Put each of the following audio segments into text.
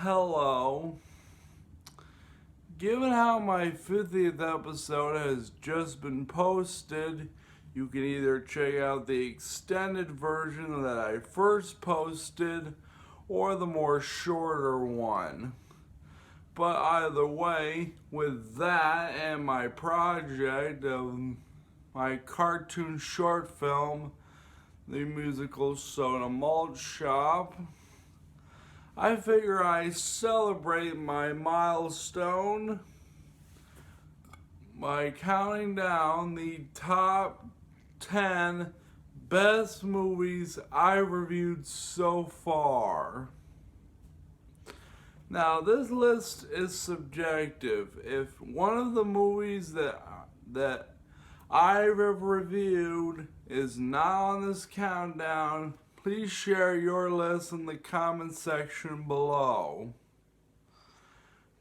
Hello. Given how my 50th episode has just been posted, you can either check out the extended version that I first posted or the more shorter one. But either way, with that and my project of my cartoon short film, the musical Soda Malt Shop, I figure I celebrate my milestone by counting down the top 10 best movies I've reviewed so far. Now, this list is subjective. If one of the movies that I've ever reviewed is not on this countdown, please share your list in the comment section below.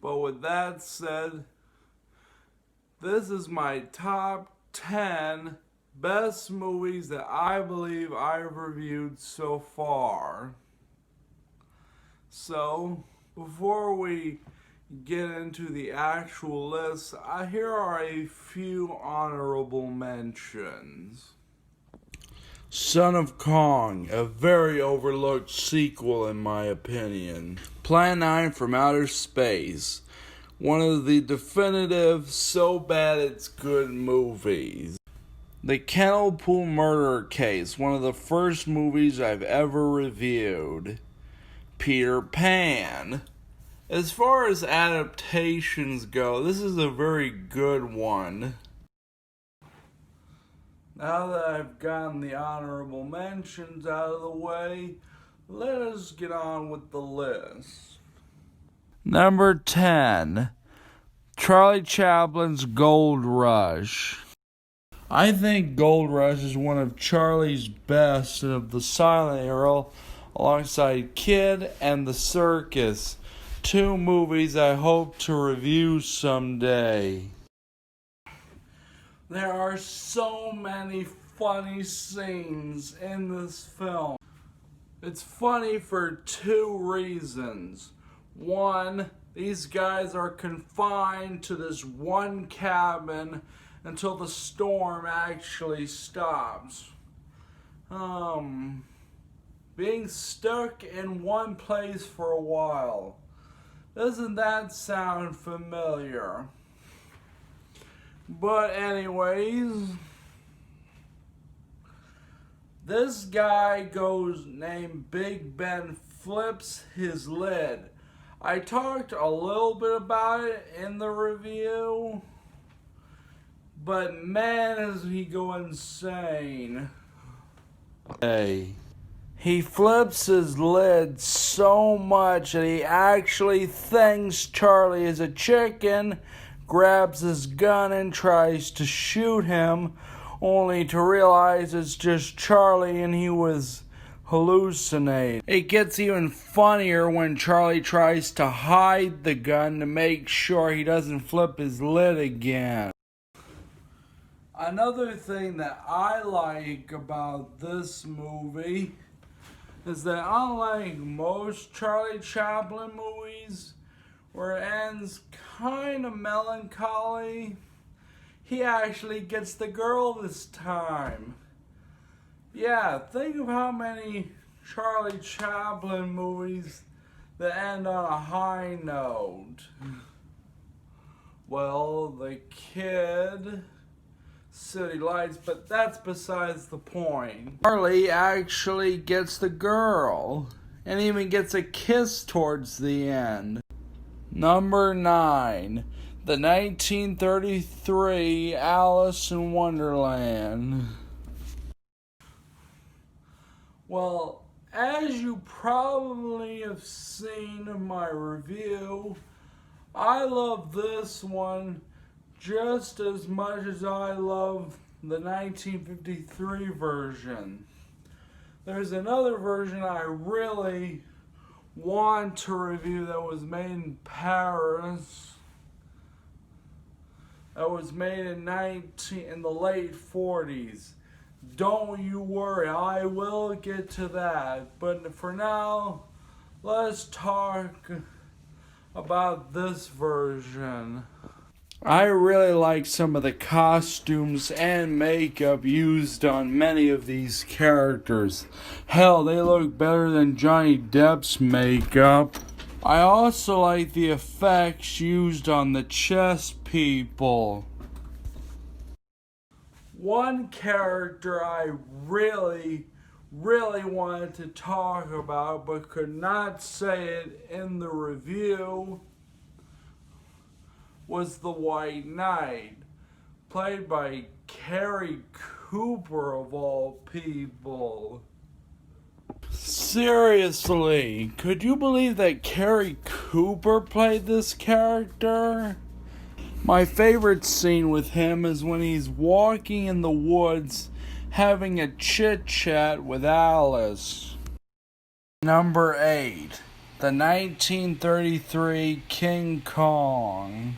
But with that said, this is my top 10 best movies that I believe I've reviewed so far. So, before we get into the actual list, here are a few honorable mentions. Son of Kong, a very overlooked sequel in my opinion. Plan 9 from Outer Space, one of the definitive so bad it's good movies. The Kennel Pool Murder Case, one of the first movies I've ever reviewed. Peter Pan. As far as adaptations go, this is a very good one. Now that I've gotten the honorable mentions out of the way, let us get on with the list. Number 10, Charlie Chaplin's Gold Rush. I think Gold Rush is one of Charlie's best of the silent era, alongside Kid and the Circus, two movies I hope to review someday. There are so many funny scenes in this film. It's funny for two reasons. One, these guys are confined to this one cabin until the storm actually stops. Being stuck in one place for a while. Doesn't that sound familiar? But anyways, this guy named Big Ben flips his lid. I talked a little bit about it in the review, but man does he go insane. Hey. He flips his lid so much that he actually thinks Charlie is a chicken, grabs his gun and tries to shoot him, only to realize it's just Charlie and he was hallucinating. It gets even funnier when Charlie tries to hide the gun to make sure he doesn't flip his lid again. Another thing that I like about this movie is that unlike most Charlie Chaplin movies, where it ends kind of melancholy, he actually gets the girl this time. Yeah, think of how many Charlie Chaplin movies that end on a high note. Well, The Kid, City Lights, but that's besides the point. Charlie actually gets the girl, and even gets a kiss towards the end. Number 9, the 1933 Alice in Wonderland. Well, as you probably have seen in my review, I love this one just as much as I love the 1953 version. There's another version I really want to review that was made in Paris. That was made in the late 40s. Don't you worry, I will get to that. But for now, let's talk about this version. I really like some of the costumes and makeup used on many of these characters. Hell, they look better than Johnny Depp's makeup. I also like the effects used on the chess people. One character I really wanted to talk about but could not say it in the review was the White Knight, played by Carrie Cooper of all people. Seriously, could you believe that Carrie Cooper played this character? My favorite scene with him is when he's walking in the woods having a chit-chat with Alice. Number 8. The 1933 King Kong.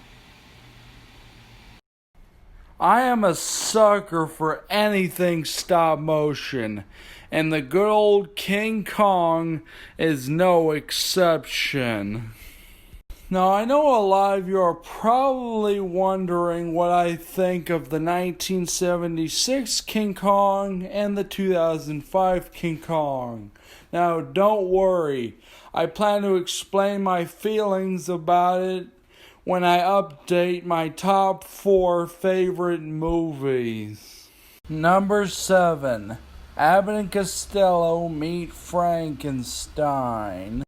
I am a sucker for anything stop motion, and the good old King Kong is no exception. Now, I know a lot of you are probably wondering what I think of the 1976 King Kong and the 2005 King Kong. Now, don't worry, I plan to explain my feelings about it when I update my top 4 favorite movies. Number 7. Abbott and Costello Meet Frankenstein.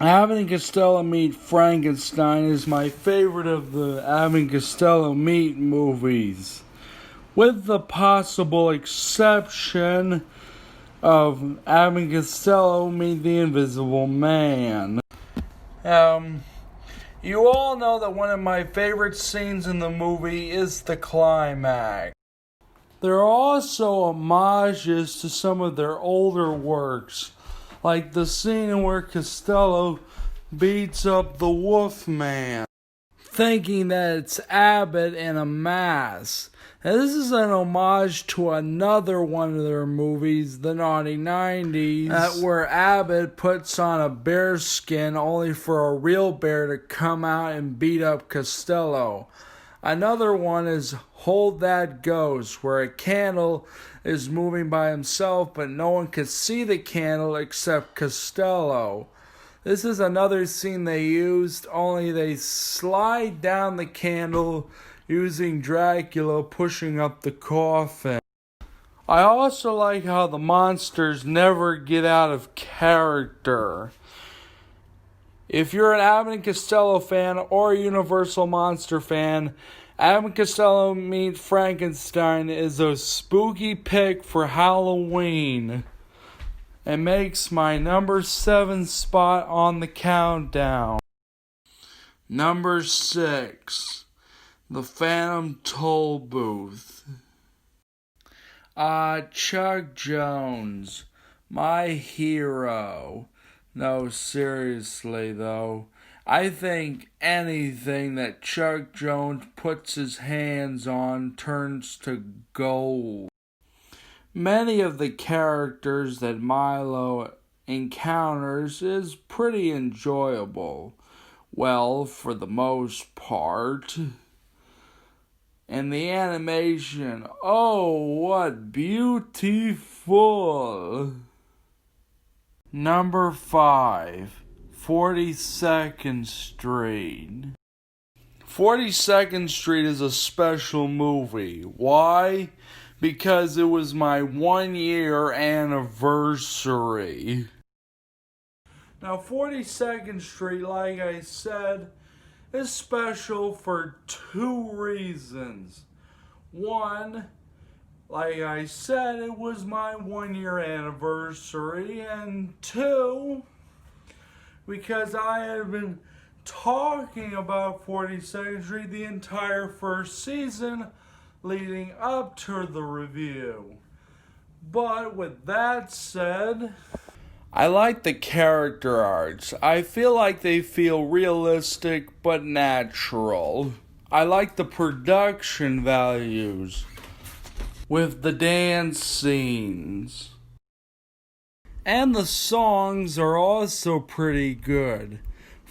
Abbott and Costello Meet Frankenstein is my favorite of the Abbott and Costello Meet movies, with the possible exception of Abbott and Costello Meet the Invisible Man. You all know that one of my favorite scenes in the movie is the climax. There are also homages to some of their older works, like the scene where Costello beats up the Wolfman, thinking that it's Abbott in a mask. Now, this is an homage to another one of their movies, the Naughty 90s, where Abbott puts on a bear skin only for a real bear to come out and beat up Costello. Another one is Hold That Ghost, where a candle is moving by himself, but no one can see the candle except Costello. This is another scene they used, only they slide down the candle using Dracula pushing up the coffin. I also like how the monsters never get out of character. If you're an Abbott and Costello fan or a Universal Monster fan, Abbott and Costello Meet Frankenstein is a spooky pick for Halloween. It makes my number 7 spot on the countdown. Number 6. The Phantom Toll Booth. Chuck Jones, my hero. No, seriously though, I think anything that Chuck Jones puts his hands on turns to gold. Many of the characters that Milo encounters is pretty enjoyable. Well, for the most part. And the animation, oh, what beautiful! Number 5, 42nd Street. 42nd Street is a special movie. Why? Because it was my 1-year anniversary. Now, 42nd Street, like I said, is special for 2 reasons. One, like I said, it was my 1-year anniversary. And 2, because I have been talking about 42nd Street the entire first season leading up to the review. But with that said, I like the character arts. I feel like they feel realistic but natural. I like the production values with the dance scenes. And the songs are also pretty good.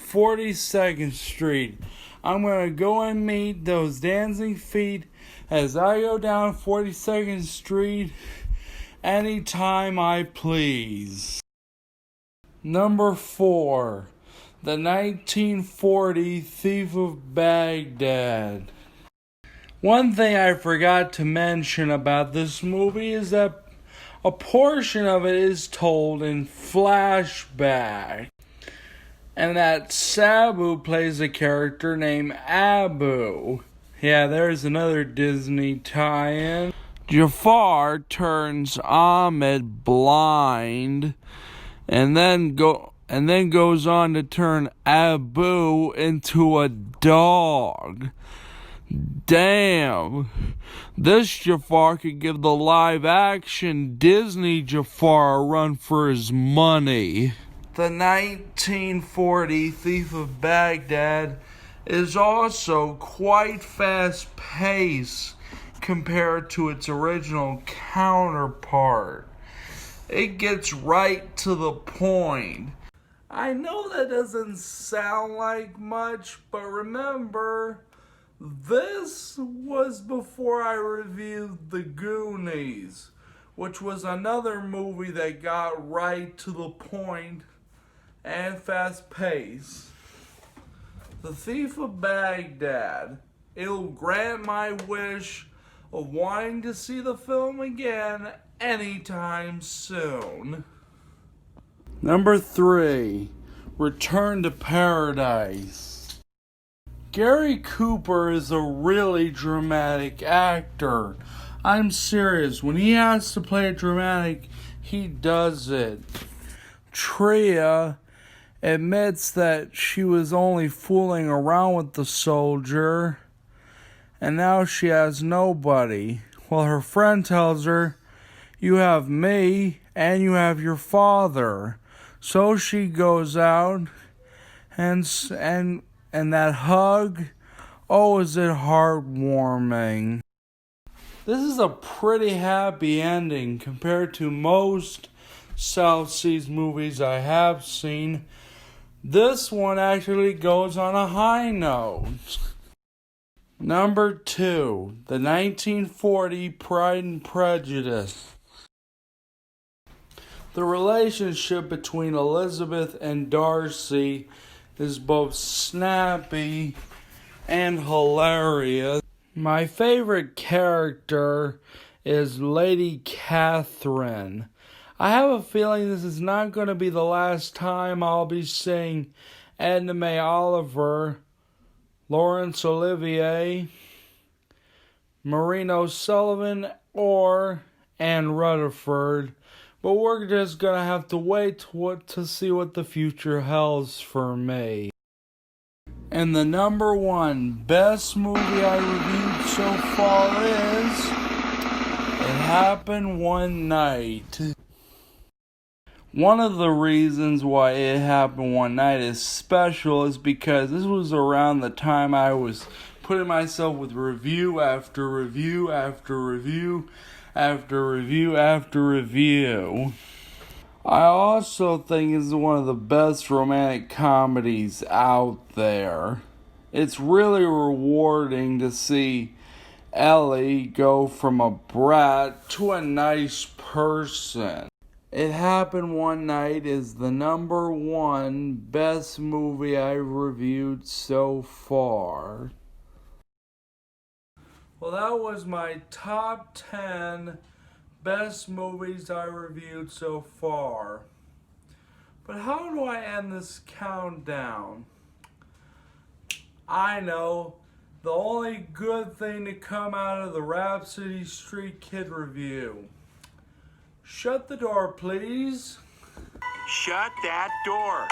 42nd Street. I'm going to go and meet those dancing feet as I go down 42nd Street anytime I please. Number 4. The 1940 Thief of Baghdad. One thing I forgot to mention about this movie is that a portion of it is told in flashback, and that Sabu plays a character named Abu. Yeah, there's another Disney tie-in. Jafar turns Ahmed blind, and then goes on to turn Abu into a dog. Damn, this Jafar could give the live-action Disney Jafar a run for his money. The 1940 Thief of Baghdad is also quite fast-paced compared to its original counterpart. It gets right to the point. I know that doesn't sound like much, but remember, this was before I reviewed The Goonies, which was another movie that got right to the point and fast-paced. The Thief of Baghdad. It'll grant my wish of wanting to see the film again anytime soon. Number 3. Return to Paradise. Gary Cooper is a really dramatic actor. I'm serious. When he has to play dramatic, he does it. Tria admits that she was only fooling around with the soldier, and now she has nobody. Well, her friend tells her, "You have me, and you have your father." So she goes out, and that hug, oh, is it heartwarming. This is a pretty happy ending compared to most South Seas movies I have seen. This one actually goes on a high note. Number 2. The 1940 Pride and Prejudice. The relationship between Elizabeth and Darcy is both snappy and hilarious. My favorite character is Lady Catherine. I have a feeling this is not going to be the last time I'll be seeing Edna May Oliver, Laurence Olivier, Maureen O'Sullivan, or Anne Rutherford. But we're just going to have to wait to see what the future holds for me. And the number 1 best movie I reviewed so far is It Happened One Night. One of the reasons why It Happened One Night is special is because this was around the time I was putting myself with review after review after review after review after review. I also think it's one of the best romantic comedies out there. It's really rewarding to see Ellie go from a brat to a nice person. It Happened One Night is the number 1 best movie I've reviewed so far. Well, that was my top 10 best movies I reviewed so far. But how do I end this countdown? I know, the only good thing to come out of the Rhapsody Street Kid review. Shut the door, please. Shut that door.